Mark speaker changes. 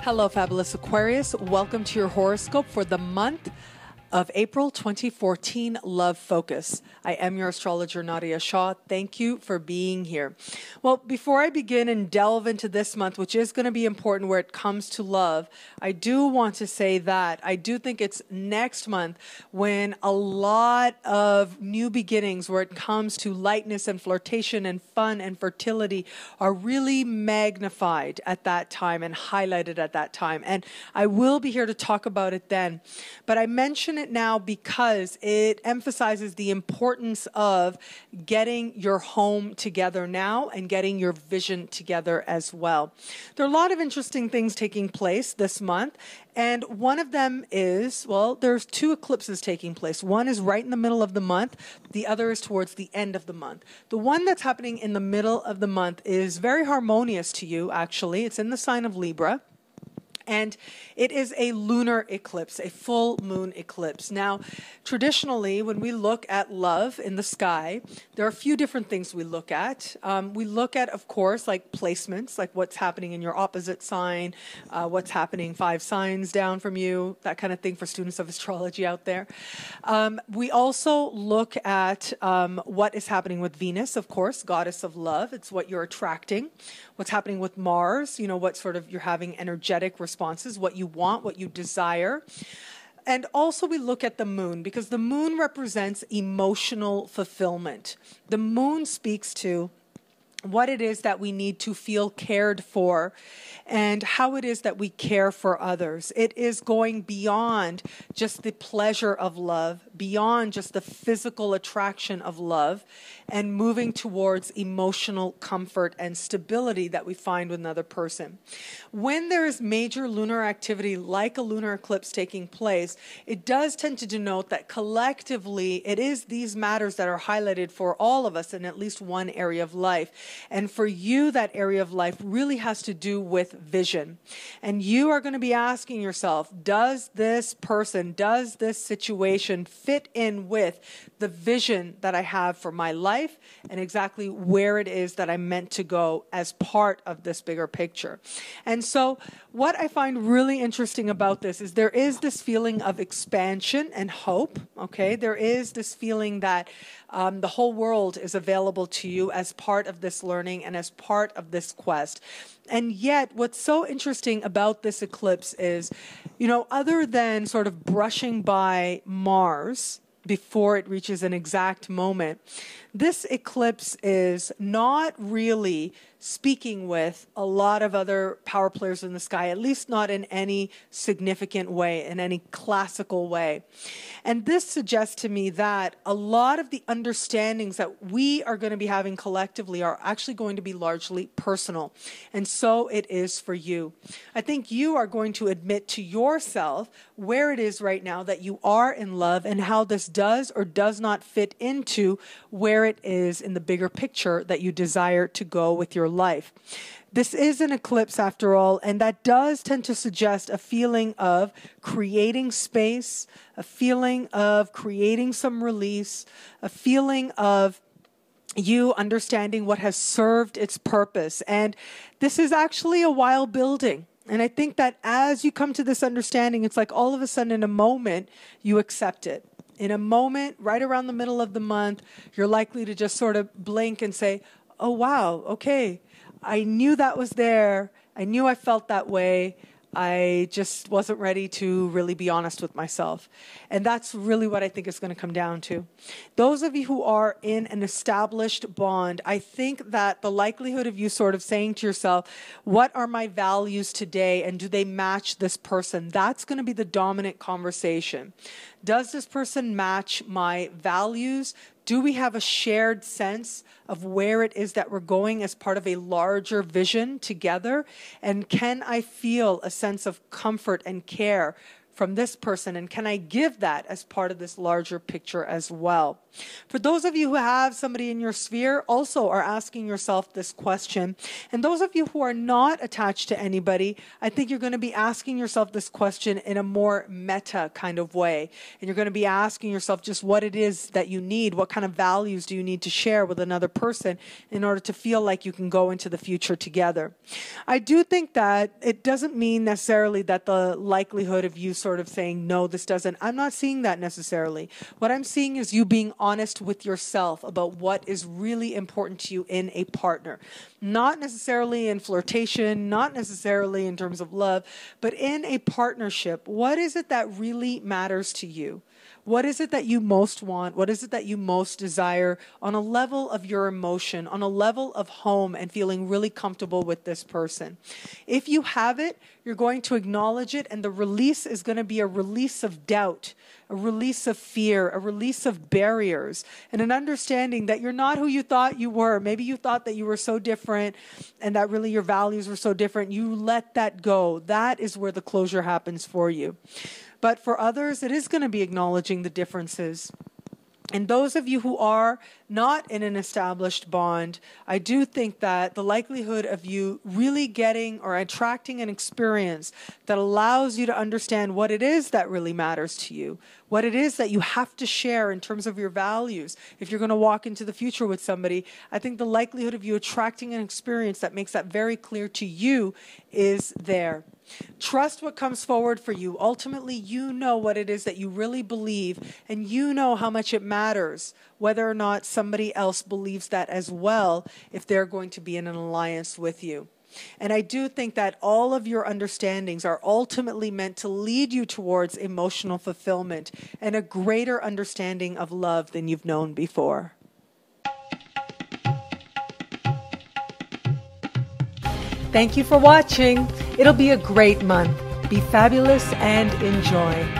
Speaker 1: Hello, fabulous Aquarius. Welcome to your horoscope for the month of April 2014, Love Focus. I am your astrologer, Nadiya Shah. Thank you for being here. Well, before I begin and delve into this month, which is going to be important where it comes to love, I do want to say that I do think it's next month when a lot of new beginnings where it comes to lightness and flirtation and fun and fertility are really magnified at that time and highlighted at that time. And I will be here to talk about it then. But I mention it now because it emphasizes the importance of getting your home together now and getting your vision together as well. There are a lot of interesting things taking place this month, and one of them is, well, there's two eclipses taking place. One is right in the middle of the month. The other is towards the end of the month. The one that's happening in the middle of the month is very harmonious to you, actually. It's in the sign of Libra. And it is a lunar eclipse, a full moon eclipse. Now, traditionally, when we look at love in the sky, there are a few different things we look at. We look at, of course, like placements, like what's happening in your opposite sign, what's happening 5 signs down from you, that kind of thing for students of astrology out there. We also look at what is happening with Venus, of course, goddess of love. It's what you're attracting. What's happening with Mars, you know, what sort of you're having energetic responses, what you want, what you desire. And also we look at the moon because the moon represents emotional fulfillment. The moon speaks to what it is that we need to feel cared for and how it is that we care for others. It is going beyond just the pleasure of love, beyond just the physical attraction of love, and moving towards emotional comfort and stability that we find with another person. When there is major lunar activity like a lunar eclipse taking place, it does tend to denote that collectively it is these matters that are highlighted for all of us in at least one area of life. And for you, that area of life really has to do with vision. And you are going to be asking yourself, does this person, does this situation fit in with the vision that I have for my life and exactly where it is that I'm meant to go as part of this bigger picture? And so what I find really interesting about this is there is this feeling of expansion and hope, okay? There is this feeling that the whole world is available to you as part of this learning and as part of this quest. And yet, what's so interesting about this eclipse is, you know, other than sort of brushing by Mars before it reaches an exact moment, this eclipse is not really speaking with a lot of other power players in the sky, at least not in any significant way, in any classical way. And this suggests to me that a lot of the understandings that we are going to be having collectively are actually going to be largely personal. And so it is for you. I think you are going to admit to yourself where it is right now that you are in love and how this does or does not fit into where it is in the bigger picture that you desire to go with your life. This is an eclipse after all, and that does tend to suggest a feeling of creating space, a feeling of creating some release, a feeling of you understanding what has served its purpose. And this is actually a while building. And I think that as you come to this understanding, it's like all of a sudden in a moment, you accept it. In a moment, right around the middle of the month, you're likely to just sort of blink and say, oh, wow, okay, I knew that was there. I knew I felt that way. I just wasn't ready to really be honest with myself. And that's really what I think it's going to come down to. Those of you who are in an established bond, I think that the likelihood of you sort of saying to yourself, what are my values today and do they match this person? That's going to be the dominant conversation. Does this person match my values? Do we have a shared sense of where it is that we're going as part of a larger vision together? And can I feel a sense of comfort and care from this person, and can I give that as part of this larger picture as well? For those of you who have somebody in your sphere, also are asking yourself this question. And those of you who are not attached to anybody, I think you're going to be asking yourself this question in a more meta kind of way. And you're going to be asking yourself just what it is that you need, what kind of values do you need to share with another person in order to feel like you can go into the future together. I do think that it doesn't mean necessarily that the likelihood of you sort of saying, no, this doesn't. I'm not seeing that necessarily. What I'm seeing is you being honest with yourself about what is really important to you in a partner. Not necessarily in flirtation, not necessarily in terms of love, but in a partnership. What is it that really matters to you? What is it that you most want? What is it that you most desire on a level of your emotion, on a level of home and feeling really comfortable with this person? If you have it, you're going to acknowledge it, and the release is going to be a release of doubt, a release of fear, a release of barriers, and an understanding that you're not who you thought you were. Maybe you thought that you were so different and that really your values were so different. You let that go. That is where the closure happens for you. But for others, it is going to be acknowledging the differences. And those of you who are not in an established bond, I do think that the likelihood of you really getting or attracting an experience that allows you to understand what it is that really matters to you, what it is that you have to share in terms of your values. If you're going to walk into the future with somebody, I think the likelihood of you attracting an experience that makes that very clear to you is there. Trust what comes forward for you. Ultimately, you know what it is that you really believe, and you know how much it matters, whether or not somebody else believes that as well, if they're going to be in an alliance with you. And I do think that all of your understandings are ultimately meant to lead you towards emotional fulfillment and a greater understanding of love than you've known before. Thank you for watching. It'll be a great month. Be fabulous and enjoy.